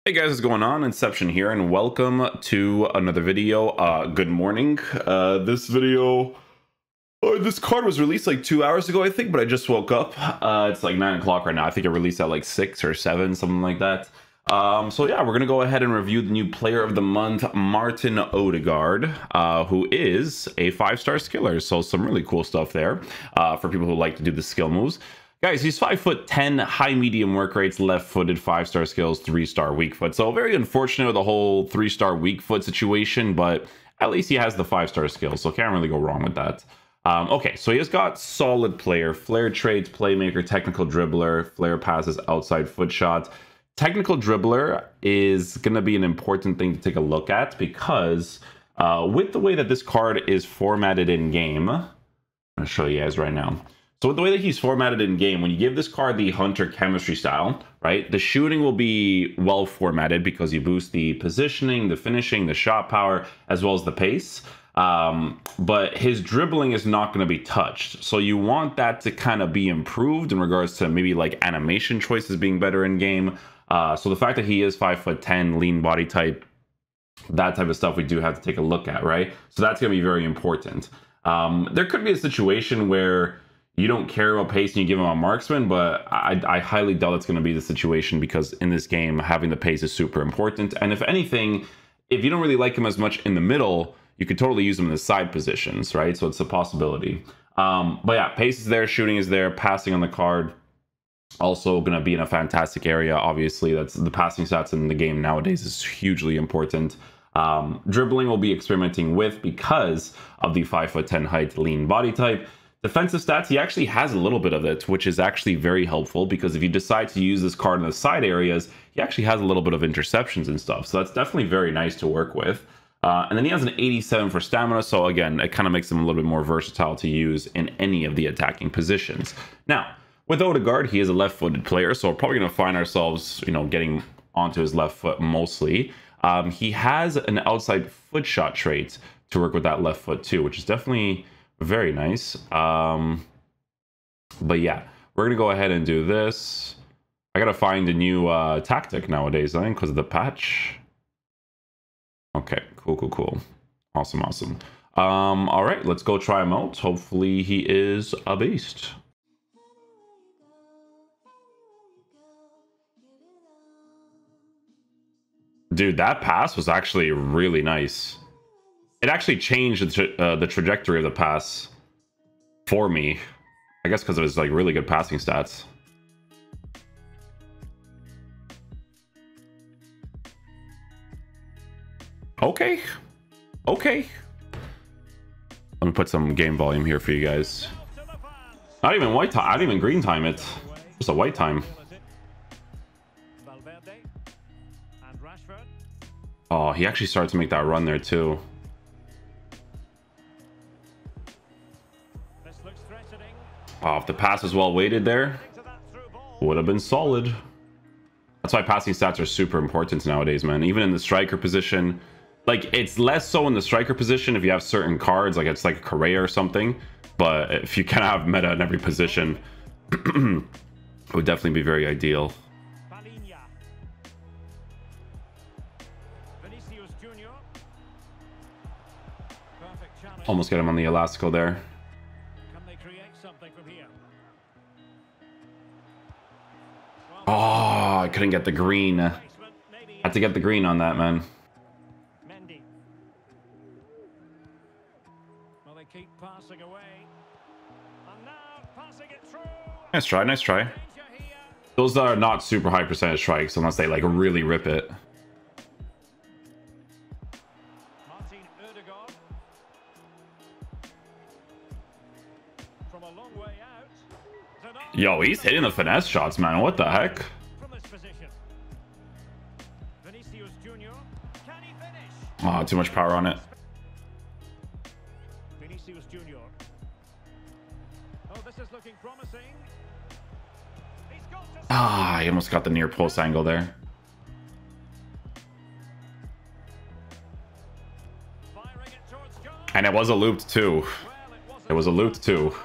Hey guys, what's going on? Inception here, and welcome to another video. Good morning. This card was released like 2 hours ago, I think, but I just woke up. It's like 9 o'clock right now. I think it released at like 6 or 7, something like that. So yeah, we're gonna go ahead and review the new player of the month, Martin Odegaard, who is a 5-star skiller. So some really cool stuff there for people who like to do the skill moves. Guys, he's 5'10", high medium work rates, left-footed, 5-star skills, 3-star weak foot. So very unfortunate with the whole 3-star weak foot situation, but at least he has the 5-star skills, so can't really go wrong with that. Okay, so he has got solid player, flair traits, playmaker, technical dribbler, flair passes, outside foot shot. Technical dribbler is going to be an important thing to take a look at because with the way that this card is formatted in game, I'm going to show you guys right now. So with the way that he's formatted in game, when you give this card the Hunter chemistry style, right, the shooting will be well formatted because you boost the positioning, the finishing, the shot power, as well as the pace. But his dribbling is not going to be touched. So you want that to kind of be improved in regards to maybe like animation choices being better in game. So the fact that he is 5'10", lean body type, that type of stuff we do have to take a look at, right? So that's going to be very important. There could be a situation where you don't care about pace and you give him a marksman, but I highly doubt it's going to be the situation because in this game, having the pace is super important. And if anything, if you don't really like him as much in the middle, you could totally use him in the side positions, right? So it's a possibility. But yeah, pace is there, shooting is there, passing on the card, also going to be in a fantastic area. Obviously, that's the passing stats in the game nowadays is hugely important. Dribbling will be experimenting with because of the 5'10" height, lean body type. Defensive stats, he actually has a little bit of it, which is actually very helpful because if you decide to use this card in the side areas, he actually has a little bit of interceptions and stuff. So that's definitely very nice to work with. And then he has an 87 for stamina. So again, it kind of makes him a little bit more versatile to use in any of the attacking positions. Now, with Odegaard, he is a left-footed player. So we're probably going to find ourselves, getting onto his left foot mostly. He has an outside foot shot trait to work with that left foot too, which is definitely very nice. But yeah, we're gonna go ahead and do this. I gotta find a new tactic nowadays, I think, because of the patch. Okay, cool. Awesome. All right, let's go try him out. Hopefully he is a beast. Dude, that pass was actually really nice. It actually changed the trajectory of the pass for me. I guess because it was like really good passing stats. Okay. Let me put some game volume here for you guys. Not even white time. I didn't even green time it. Just a white time. Oh, he actually started to make that run there too. Oh, if the pass was well weighted there, would have been solid. That's why passing stats are super important nowadays, man. Even in the striker position, like it's less so in the striker position if you have certain cards, like it's like a Correa or something. But if you kind of have meta in every position, it would definitely be very ideal. Almost get him on the elastical there. Oh, I couldn't get the green. Had to get the green on that, man. Nice try. Those are not super high percentage strikes unless they like really rip it. Yo, he's hitting the finesse shots, man. What the heck? Oh, too much power on it. Ah, he almost got the near post angle there. And it was a looped too. It was a looped too.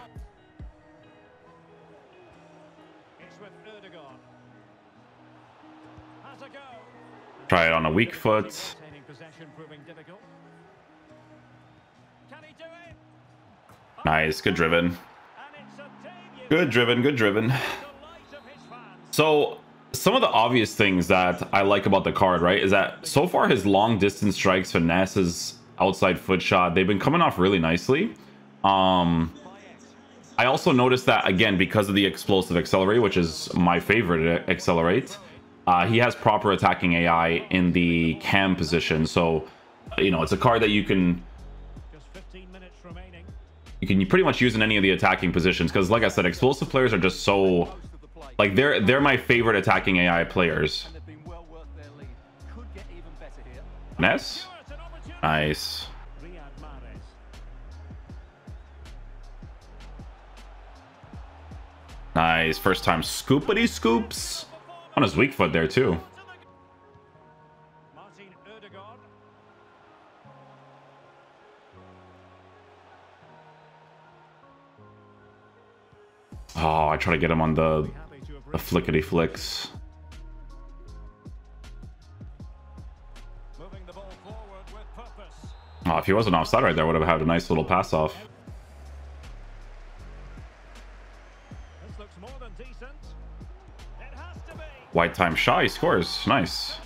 Try it on a weak foot. Nice, good driven. Good driven, good driven. So some of the obvious things that I like about the card, right, is that so far his long distance strikes, finesse, his outside foot shot, they've been coming off really nicely. I also noticed that, again, because of the explosive accelerate, which is my favorite accelerate, he has proper attacking AI in the cam position. So, you know, it's a card that you can pretty much use in any of the attacking positions, because like I said, explosive players are just so, like, they're my favorite attacking AI players. Ness? Nice. Nice. First time scoopity scoops on his weak foot there too. Oh, I try to get him on the flickety flicks. Oh, if he wasn't offside right there, I would have had a nice little pass off. White time shy scores. Nice.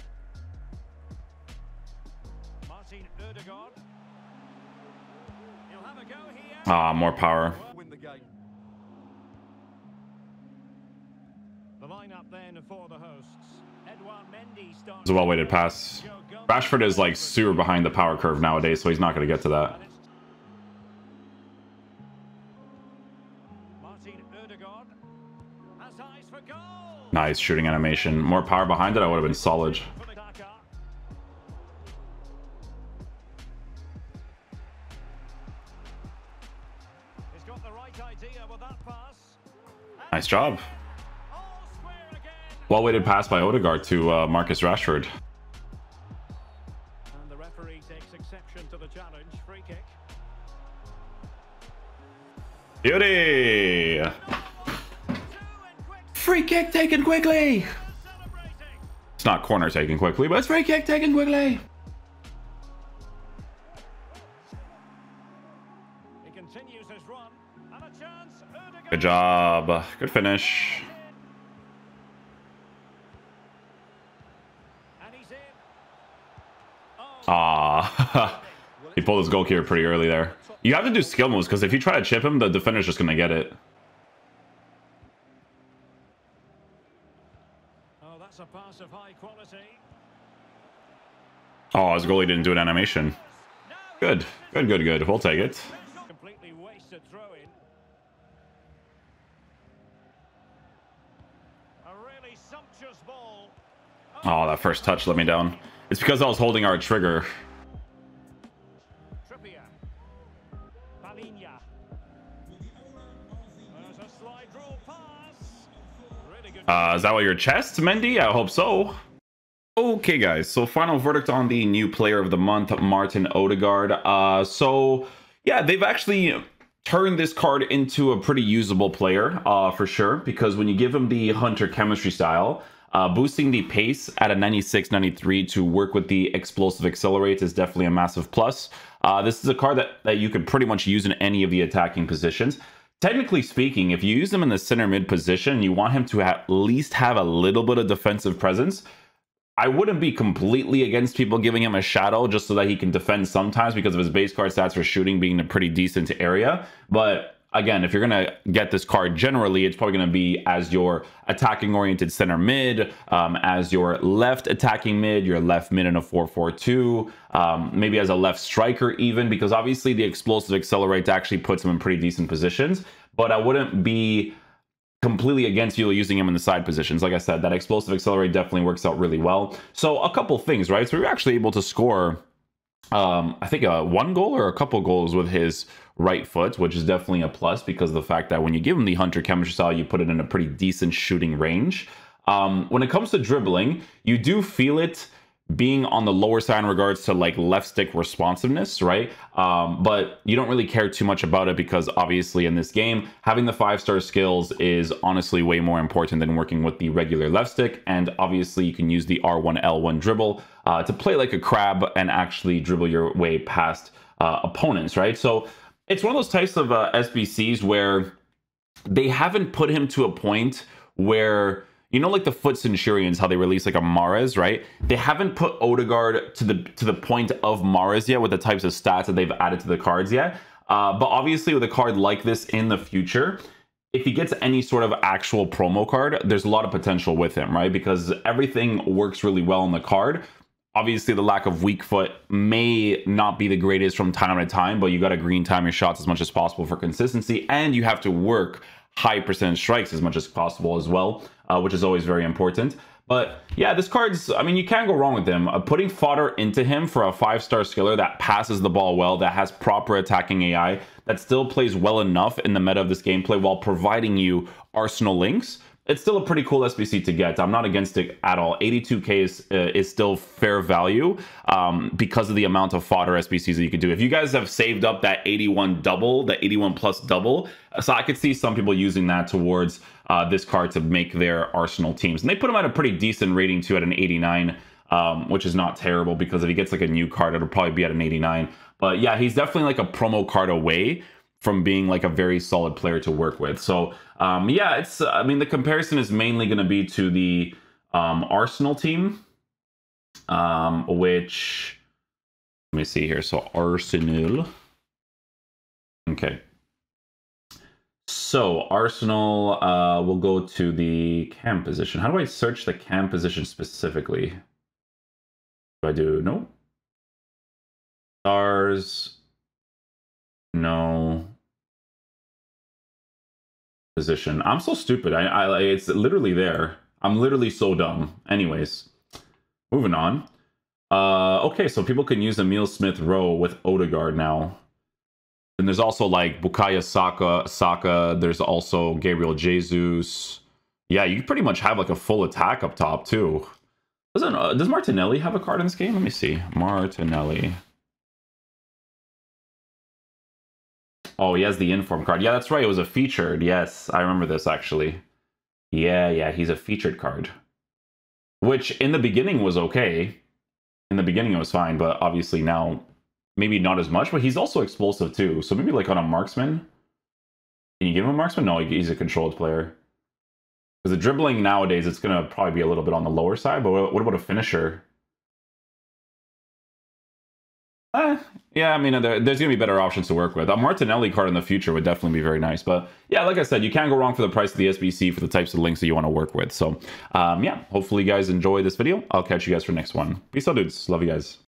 Ah, more power. It's a well-weighted pass. Rashford is like super behind the power curve nowadays, so he's not going to get to that. Nice shooting animation. More power behind it, I would have been solid. Nice job. Well-weighted pass by Odegaard to Marcus Rashford. And the referee takes exception to the challenge. Free kick. Beauty! Free kick taken quickly! It's not corner taken quickly, but it's free kick taken quickly! He continues his run. And a chance. Good job. Good finish. Ah, he pulled his goalkeeper pretty early there. You have to do skill moves, because if you try to chip him, the defender's just going to get it. Oh, that's a pass of high quality. Oh, his goalie didn't do an animation. Good, good, good, good. We'll take it. Completely wasted throw-in. A really sumptuous ball. Oh, that first touch let me down. It's because I was holding our trigger. Is that what your chest, Mendy? I hope so. Okay, guys. So final verdict on the new player of the month, Martin Odegaard. So yeah, they've actually turned this card into a pretty usable player, for sure. Because when you give him the Hunter chemistry style, boosting the pace at a 96, 93 to work with the explosive accelerate is definitely a massive plus. This is a card that you could pretty much use in any of the attacking positions. Technically speaking, if you use him in the center mid position, you want him to at least have a little bit of defensive presence. I wouldn't be completely against people giving him a shadow just so that he can defend sometimes because of his base card stats for shooting being in a pretty decent area. But again, if you're going to get this card generally, it's probably going to be as your attacking oriented center mid, as your left attacking mid, your left mid in a 4-4-2, maybe as a left striker even, because obviously the explosive accelerate actually puts him in pretty decent positions. But I wouldn't be completely against you using him in the side positions. Like I said, that explosive accelerate definitely works out really well. So a couple things, right? So we were actually able to score, I think, one goal or a couple goals with his right foot, which is definitely a plus because of the fact that when you give him the Hunter chemistry style, you put it in a pretty decent shooting range. When it comes to dribbling, you do feel it being on the lower side in regards to like left stick responsiveness, right? But you don't really care too much about it because obviously in this game, having the 5-star skills is honestly way more important than working with the regular left stick. And obviously you can use the R1, L1 dribble to play like a crab and actually dribble your way past opponents, right? So it's one of those types of SBCs where they haven't put him to a point where, you know, like the Foot Centurions, how they release like a Mahrez, right? They haven't put Odegaard to the point of Mahrez yet with the types of stats that they've added to the cards yet. But obviously with a card like this in the future, if he gets any sort of actual promo card, there's a lot of potential with him, right? Because everything works really well on the card. Obviously, the lack of weak foot may not be the greatest from time to time, but you got to green time your shots as much as possible for consistency, and you have to work high percentage strikes as much as possible as well, which is always very important. But yeah, this card's, I mean, you can't go wrong with him. Putting fodder into him for a 5-star skiller that passes the ball well, that has proper attacking AI, that still plays well enough in the meta of this gameplay while providing you Arsenal links, it's still a pretty cool SBC to get. I'm not against it at all. 82k is still fair value because of the amount of fodder SBCs that you could do. If you guys have saved up that 81 double, the 81 plus double, so I could see some people using that towards this card to make their Arsenal teams. And they put him at a pretty decent rating too, at an 89, which is not terrible because if he gets like a new card, it'll probably be at an 89. But yeah, he's definitely like a promo card away from being like a very solid player to work with. So yeah, it's, I mean, the comparison is mainly going to be to the Arsenal team, which, let me see here. So Arsenal. Okay. So Arsenal, will go to the cam position. How do I search the cam position specifically? Do I do, no? Stars. No. Position. I'm so stupid. I it's literally there. I'm literally so dumb. Anyways, moving on. Okay, so people can use Emile Smith Rowe with Odegaard now. And there's also like Bukayo Saka. There's also Gabriel Jesus. Yeah, you pretty much have like a full attack up top too. Does Martinelli have a card in this game? Let me see. Martinelli. Oh, he has the inform card. Yeah, that's right. It was a featured. Yes, I remember this actually. Yeah, he's a featured card. Which in the beginning was okay. In the beginning it was fine, but obviously now maybe not as much. But he's also explosive too. So maybe like on a marksman. Can you give him a marksman? No, he's a controlled player. Because the dribbling nowadays, it's going to probably be a little bit on the lower side. But what about a finisher? Yeah, I mean, there's going to be better options to work with. A Martinelli card in the future would definitely be very nice. But yeah, like I said, you can't go wrong for the price of the SBC for the types of links that you want to work with. So yeah, hopefully you guys enjoy this video. I'll catch you guys for the next one. Peace out, dudes. Love you guys.